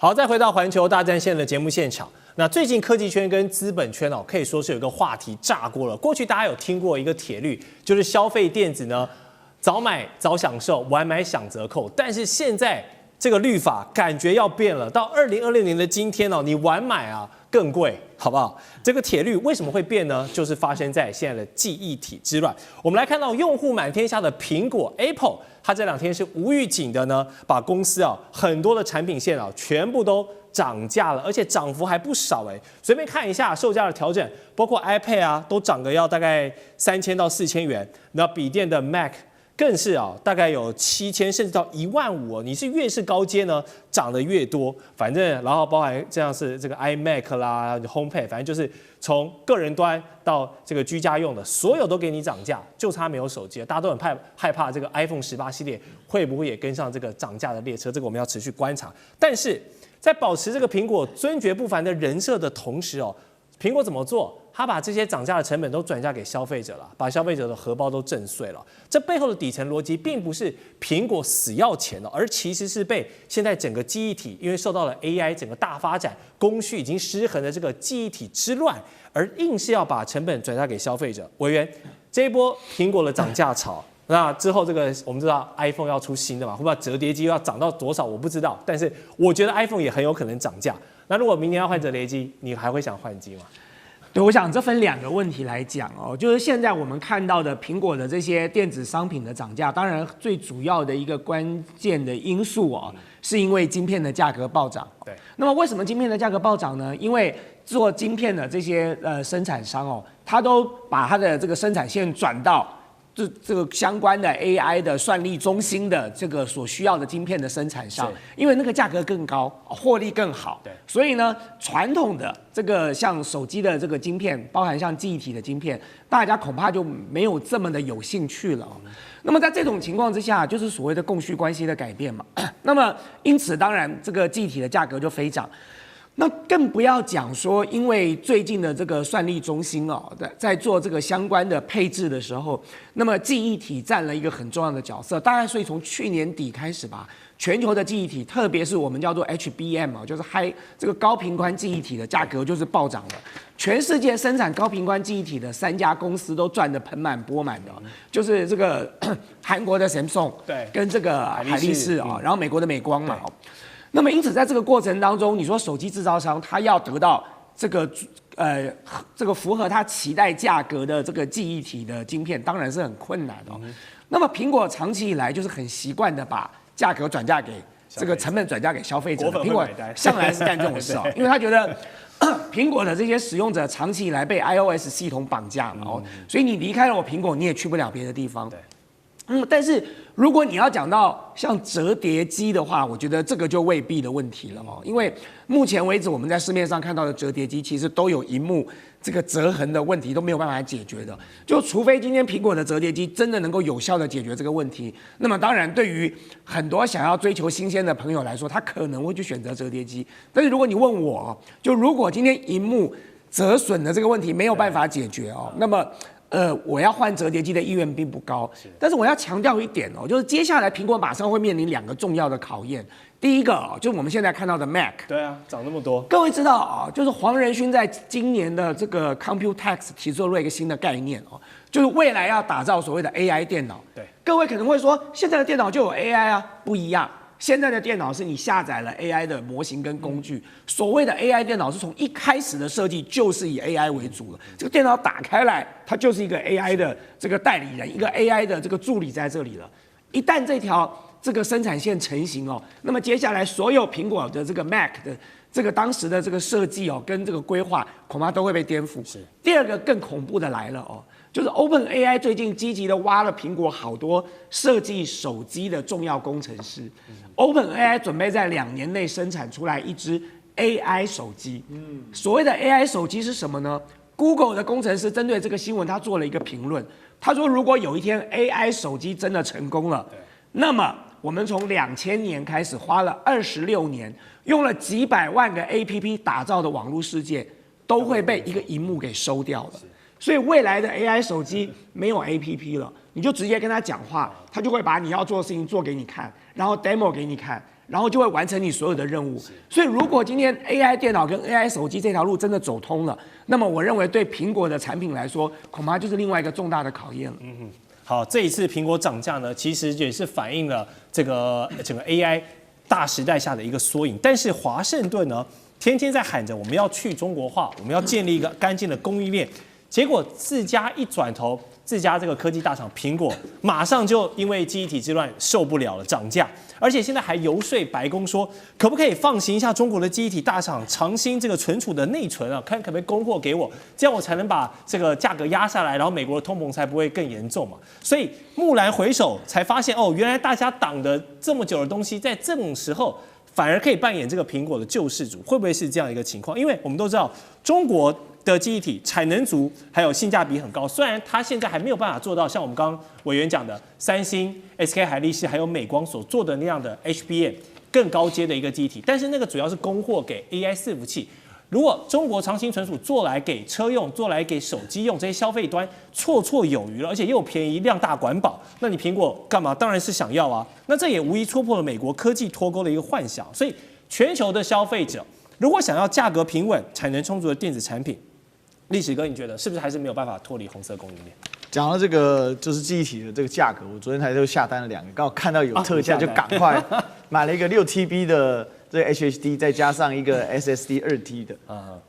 好，再回到環球大戰線的節目現場。那最近科技圈跟資本圈可以說是有一個話題炸鍋了。過去大家有聽過一個鐵律，就是消費電子呢，早買早享受，晚買享折扣。但是現在這個律法感覺要變了，到2026年的今天你晚買更貴，好不好？這個鐵律為什麼會變呢？就是發生在現在的記憶體之亂。我們來看到用戶滿天下的蘋果 Apple， 它這兩天是無預警的呢，把公司很多的產品線全部都漲價了，而且漲幅還不少隨便看一下售價的調整，包括 iPad 都漲個要大概3000到4000元，那筆電的 Mac 更是大概有7000甚至到15000你是越是高階呢，漲得越多。反正然後包含這樣是這個 iMac 啦、HomePad， 反正就是從個人端到這個居家用的，所有都給你漲價，就差沒有手機了。大家都很害怕這個 iPhone 18系列會不會也跟上這個漲價的列車，這個我們要持續觀察。但是在保持這個蘋果尊爵不凡的人設的同時蘋果怎麼做？他把這些漲價的成本都轉嫁給消費者了，把消費者的荷包都震碎了。這背後的底層邏輯並不是蘋果死要錢而其實是被現在整個記憶體因為受到了 AI 整個大發展，供需已經失衡的這個記憶體之亂，而硬是要把成本轉嫁給消費者。委員，這一波蘋果的漲價潮，那之後這個我們知道 iPhone 要出新的嘛，會不會折疊機要漲到多少我不知道，但是我覺得 iPhone 也很有可能漲價。那如果明年要換折疊機，你還會想換機嗎？对，我想這分兩個問題來講就是現在我們看到的蘋果的這些電子商品的漲價，當然最主要的一個關鍵的因素是因為晶片的價格暴漲。對，那麼為什麼晶片的價格暴漲呢？因為做晶片的這些生產商他都把他的這個生產線轉到這個相關的 AI 的算力中心的這個所需要的晶片的生產上，因為那個價格更高，獲利更好。對，所以呢，傳統的這個像手機的這個晶片，包含像記憶體的晶片，大家恐怕就沒有這麼的有興趣了。那麼在這種情況之下，就是所謂的供需關係的改變嘛。那麼因此，當然這個記憶體的價格就飛漲。那更不要講說，因為最近的這個算力中心在做這個相關的配置的時候，那麼記憶體佔了一個很重要的角色。大概所以從去年底開始吧，全球的記憶體，特別是我們叫做 HBM 就是這個高頻寬記憶體的價格就是暴漲的。全世界生產高頻寬記憶體的3家公司都賺得盆滿缽滿的，就是這個韓國的 Samsung 對，跟這個海力士然後美國的美光嘛。那麼，因此，在這個過程當中，你說手機製造商他要得到這個符合他期待價格的這個記憶體的晶片，當然是很困難的。那麼，蘋果長期以來就是很習慣的把價格轉嫁給這個成本轉嫁給消費者。蘋果向來是幹這種事因為他覺得蘋果的這些使用者長期以來被 iOS 系統綁架嘛，所以你離開了我蘋果，你也去不了別的地方。但是如果你要講到像折疊機的話，我覺得這個就未必的問題了因為目前為止我們在市面上看到的折疊機，其實都有螢幕這個折痕的問題都沒有辦法解決的。就除非今天蘋果的折疊機真的能夠有效的解決這個問題，那麼當然對於很多想要追求新鮮的朋友來說，他可能會去選擇折疊機。但是如果你問我，就如果今天螢幕折損的這個問題沒有辦法解決那麼我要換折疊機的意願並不高，但是我要強調一點就是接下來蘋果馬上會面臨2個重要的考驗。第一個就是我們現在看到的 Mac， 對啊，漲那麼多。各位知道就是黃仁勳在今年的這個 Computex 提出了一個新的概念就是未來要打造所謂的 AI 電腦。對，各位可能會說，現在的電腦就有 AI 不一樣。現在的電腦是你下載了 AI 的模型跟工具，所謂的 AI 電腦是從一開始的設計就是以 AI 為主了。這個電腦打開來，它就是一個 AI 的這個代理人，一個 AI 的這個助理在這裡了。一旦這個生產線成型那麼接下來所有蘋果的這個 Mac 的這個當時的這個設計跟這個規劃，恐怕都會被顛覆。第二個更恐怖的來了就是 OpenAI 最近積極的挖了蘋果好多設計手機的重要工程師。OpenAI 準備在2年內生產出來一支 AI 手機。所謂的 AI 手機是什麼呢？ Google 的工程師針對這個新聞，他做了一個評論。他說，如果有一天 AI 手機真的成功了，那麼我們從2000年開始花了26年，用了幾百萬個 APP 打造的網絡世界，都會被一個螢幕給收掉了。所以未來的 AI 手機沒有 APP 了，你就直接跟他講話，他就會把你要做的事情做給你看，然後 demo 給你看，然後就會完成你所有的任務。所以如果今天 AI 電腦跟 AI 手機這條路真的走通了，那麼我認為對蘋果的產品來說，恐怕就是另外一個重大的考驗了。好，這一次蘋果漲價呢，其實也是反映了這個整個 AI 大時代下的一個縮影。但是華盛頓呢，天天在喊着我們要去中國化，我們要建立一個乾淨的供應鏈。結果自家一轉頭，自家這個科技大廠蘋果馬上就因為記憶體之亂受不了了，漲價。而且現在還游說白宮說，可不可以放行一下中國的記憶體大廠長興這個存儲的內存啊，看可不可以供貨給我，這樣我才能把這個價格壓下來，然後美國的通膨才不會更嚴重嘛。所以驀然回首才發現，哦，原來大家擋的這麼久的東西，在這種時候反而可以扮演這個蘋果的救世主，會不會是這樣一個情況？因為我們都知道中國的記憶體產能足，還有性價比很高。雖然它現在還沒有辦法做到像我們剛剛委員講的，三星、SK 海力士還有美光所做的那樣的 HBM 更高階的一個記憶體，但是那個主要是供貨給 AI 伺服器。如果中國長興存儲做來給車用，做來給手機用，這些消費端綽綽有餘了，而且又便宜、量大管飽，那你蘋果幹嘛？当然是想要啊。那這也無疑戳破了美國科技脫鈎的一個幻想。所以全球的消費者如果想要價格平穩、產能充足的電子產品，歷史哥，你覺得是不是還是沒有辦法脫離紅色供應鏈？講到這個就是記憶體的這個價格，我昨天才就下單了2個，剛好看到有特價，就趕快買了一個6TB 的這個 HDD， 再加上一個 SSD 2T 的。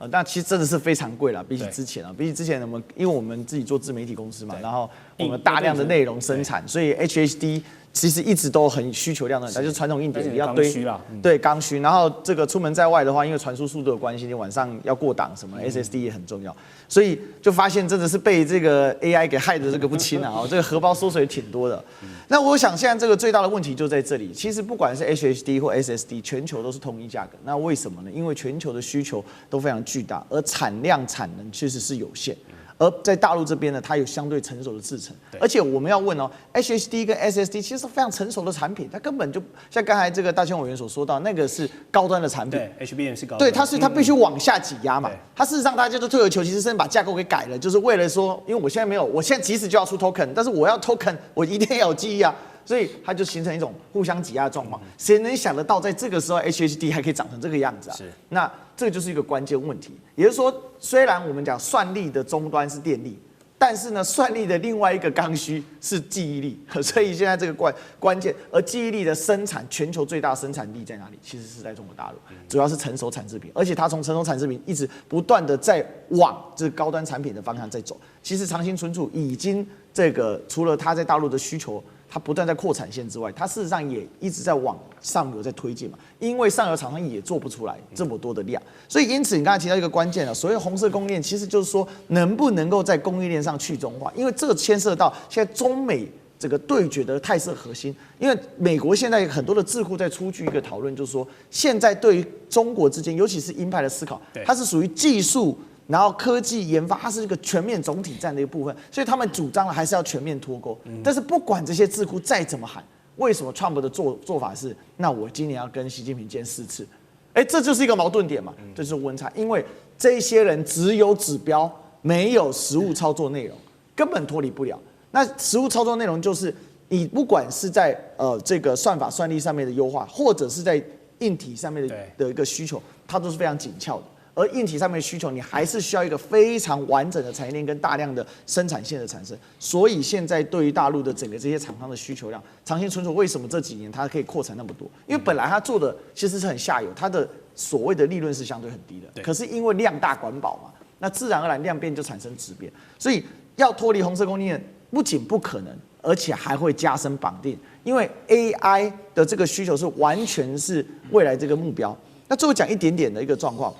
但其實真的是非常貴了，比起之前啊，比起之前因為我們自己做自媒體公司嘛，然後我們大量的內容生產，所以 HDD 其實一直都很需求量的，它就是傳統硬碟，你要堆，对，剛需。然後這個出門在外的話，因為傳輸速度的關係，你晚上要過檔什麼，SSD 也很重要，所以就發現真的是被這個 AI 給害的這個不輕啊！這個荷包縮水挺多的。那我想現在這個最大的問題就在這裡，其實不管是 HDD 或 SSD， 全球都是統一價格。那為什麼呢？因為全球的需求都非常巨大，而產量產能確實是有限。而在大陸這邊呢，它有相對成熟的製程，而且我們要問哦 ，HDD 跟 SSD 其實是非常成熟的產品，它根本就像剛才這個大千委員所說到，那個是高端的產品，對 ，HBM 是高端，對，它必須往下擠壓嘛，它事實上大家就退而求其次，甚至把架構給改了，就是為了說，因為我現在沒有，我現在即使就要出 token， 但是我要 token， 我一定要有記憶啊。所以它就形成一種互相擠壓的狀況。誰能想得到，在這個時候 HDD 還可以長成這個樣子啊？是。那這個就是一個關鍵問題。也就是說，雖然我們講算力的終端是電力，但是呢，算力的另外一個剛需是記憶力。所以現在這個關鍵，而記憶力的生產，全球最大生產力在哪裡？其實是在中國大陸，主要是成熟產制品，而且它從成熟產制品一直不斷的在往這個高端產品的方向在走。其實長興存儲已經這個除了它在大陸的需求，它不斷在擴產線之外，它事實上也一直在往上游在推進嘛，因為上游廠商也做不出來這麼多的量，所以因此你剛才提到一個關鍵了，所謂紅色供應鏈其實就是說能不能夠在供應鏈上去中化，因為這個牽涉到現在中美這個對決的態勢核心，因為美國現在很多的智庫在出具一個討論，就是說現在對於中國之間，尤其是鷹派的思考，它是屬於技術。然後科技研發，它是一個全面總體戰的一個部分，所以他們主張了還是要全面脫鈎。但是不管這些智庫再怎麼喊，為什麼 Trump 的做法是，那我今年要跟習近平見4次？這就是一個矛盾點嘛，這就是溫差。因為這些人只有指標，沒有實務操作內容，根本脫離不了。那實務操作內容就是，你不管是在這個算法算力上面的優化，或者是在硬體上面的一個需求，它都是非常緊俏的。而硬體上面的需求，你還是需要一個非常完整的產業鏈跟大量的生產線的產生。所以現在對於大陸的整個這些廠商的需求量，長興存儲為什麼這幾年它可以擴產那麼多？因為本來它做的其實是很下游，它的所謂的利潤是相對很低的。可是因為量大管飽嘛，那自然而然量變就產生質變。所以要脫離紅色供應鏈，不僅不可能，而且還會加深綁定。因為 AI 的這個需求是完全是未來這個目標。那最後講一點點的一個狀況。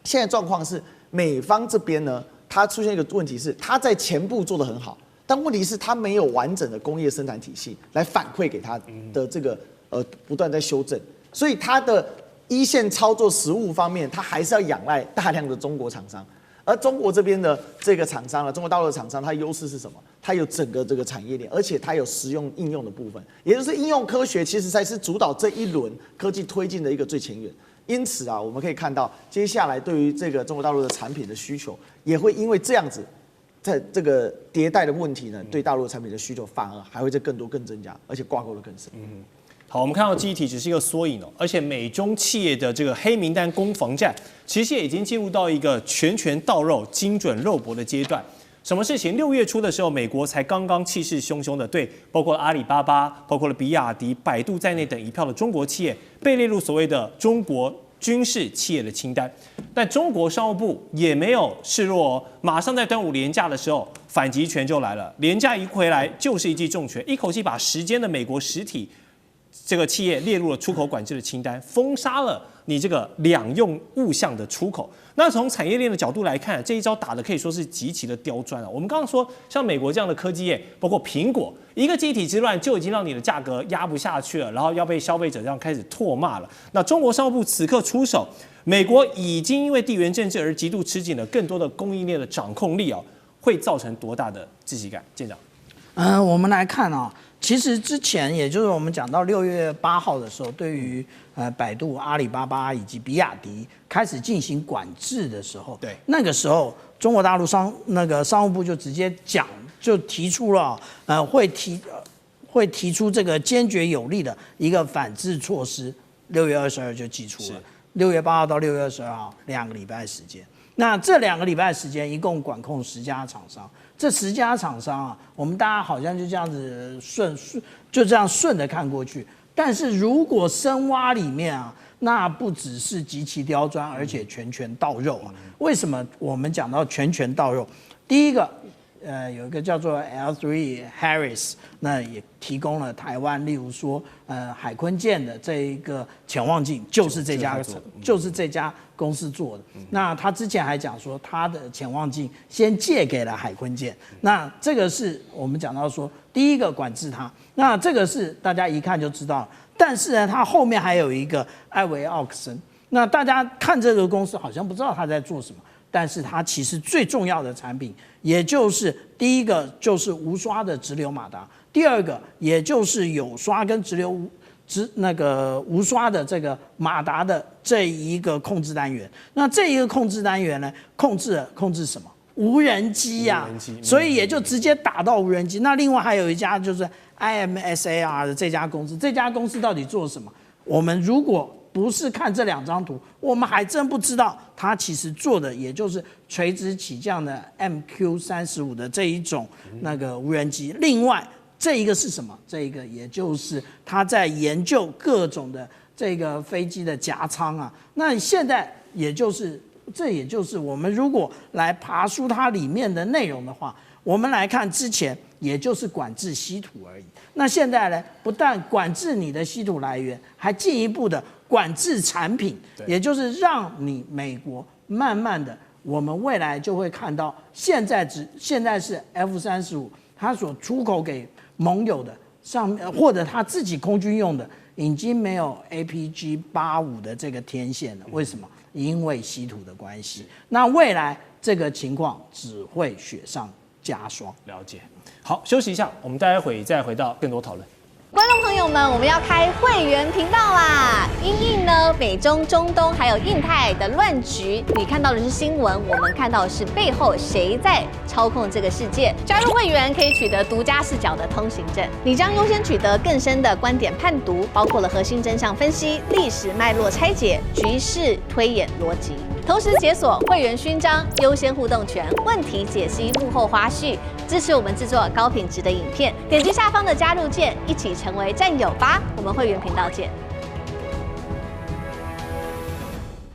現在狀況是美方這邊呢，它出現一個問題是，它在前部做得很好，但問題是它沒有完整的工業生產體系來反饋給它的這個不斷在修正，所以它的一線操作實務方面，它還是要仰賴大量的中國廠商。而中國這邊的這個廠商呢，中國大陸的廠商，它優勢是什麼？它有整個這個產業鏈，而且它有實用應用的部分，也就是應用科學其實才是主導這一輪科技推進的一個最前沿。因此啊，我們可以看到，接下來對於這個中國大陸的產品的需求，也會因為這樣子，在這個迭代的問題呢，對大陸的產品的需求反而還會再更多更增加，而且掛鈎的更深。好，我們看到記憶體只是一個縮影哦，而且美中企業的這個黑名單攻防戰，其實也已經進入到一個拳拳到肉、精準肉搏的階段。什麼事情？6月初的時候，美國才剛剛氣勢洶洶的對包括了阿里巴巴、包括了比亞迪、百度在內等一票的中国企業被列入所謂的中國軍事企業的清單。但中國商務部也沒有示弱哦，馬上在端午連假的時候反擊拳就來了。連假一回來就是一記重拳，一口氣把10間的美國實體這個企業列入了出口管制的清单，封殺了你這個两用物項的出口。那從產業鏈的角度來看，這一招打的可以說是極其的刁鑽啊。我們剛剛說，像美國這樣的科技業，包括蘋果，一個記憶體之亂就已經讓你的價格壓不下去了，然後要被消費者這樣開始唾罵了。那中國商務部此刻出手，美國已經因為地緣政治而極度吃緊了更多的供應鏈的掌控力哦，會造成多大的窒息感？艦長，我們來看啊。其實之前，也就是我們講到6月8號的時候，對於百度、阿里巴巴以及比亞迪開始進行管制的時候，對，那個時候中國大陸商務部就直接就提出了會提出這個堅決有力的一個反制措施，6月22就寄出了，6月8號到6月22號2個禮拜時間。那這2個禮拜時間，一共管控10家廠商。這10家廠商啊，我們大家好像就這樣子順着看過去。但是如果深挖裡面啊，那不只是極其刁鑽，而且拳拳到肉啊。為什麼我們講到拳拳到肉？第一個，有一個叫做 L3 Harris， 那也提供了台灣，例如說，海坤艦的這一個潛望鏡，就是這家公司做的。那他之前還講說，他的潛望鏡先借給了海坤艦。那這個是我們講到說，第一個管制它。那這個是大家一看就知道。但是呢，它後面還有一個艾維奧克森。那大家看這個公司好像不知道他在做什麼。但是它其實最重要的產品，也就是第一個就是無刷的直流馬達，第二個也就是有刷跟無刷的這個馬達的這一個控制單元。那這一個控制單元呢，控制什麼？無人機呀，所以也就直接打到無人機。那另外還有一家就是 IMSAR 的這家公司，这家公司到底做什麼？我們如果不是看這2張圖，我們還真不知道它其實做的也就是垂直起降的 MQ-35的這一種那個無人機。另外這一個是什麼？這一個也就是他在研究各種的這個飛機的夾艙啊。那現在這也就是我們如果來爬梳它裡面的內容的話，我們來看之前也就是管制稀土而已。那現在呢，不但管制你的稀土來源，還進一步的管制產品，也就是讓你美國慢慢的，我們未來就會看到，現在是 F-35，它所出口給盟友的或者他自己空軍用的，已經沒有 APG-85的這個天線了。為什麼？因為稀土的關係。那未來這個情況只會雪上加霜。了解。好，休息一下，我們待會再回到更多討論。觀眾朋友們，我們要開會員頻道啦！因應呢美中、中東還有印太的亂局，你看到的是新聞，我們看到的是背後誰在操控這個世界。加入會員可以取得獨家視角的通行證，你將優先取得更深的觀點判讀，包括了核心真相分析、歷史脈絡拆解、局勢推演邏輯。同時解鎖會員勳章、優先互動權、問題解析、幕後花絮，支持我們制作高品質的影片。點擊下方的加入鍵，一起成為戰友吧！我們會員頻道見。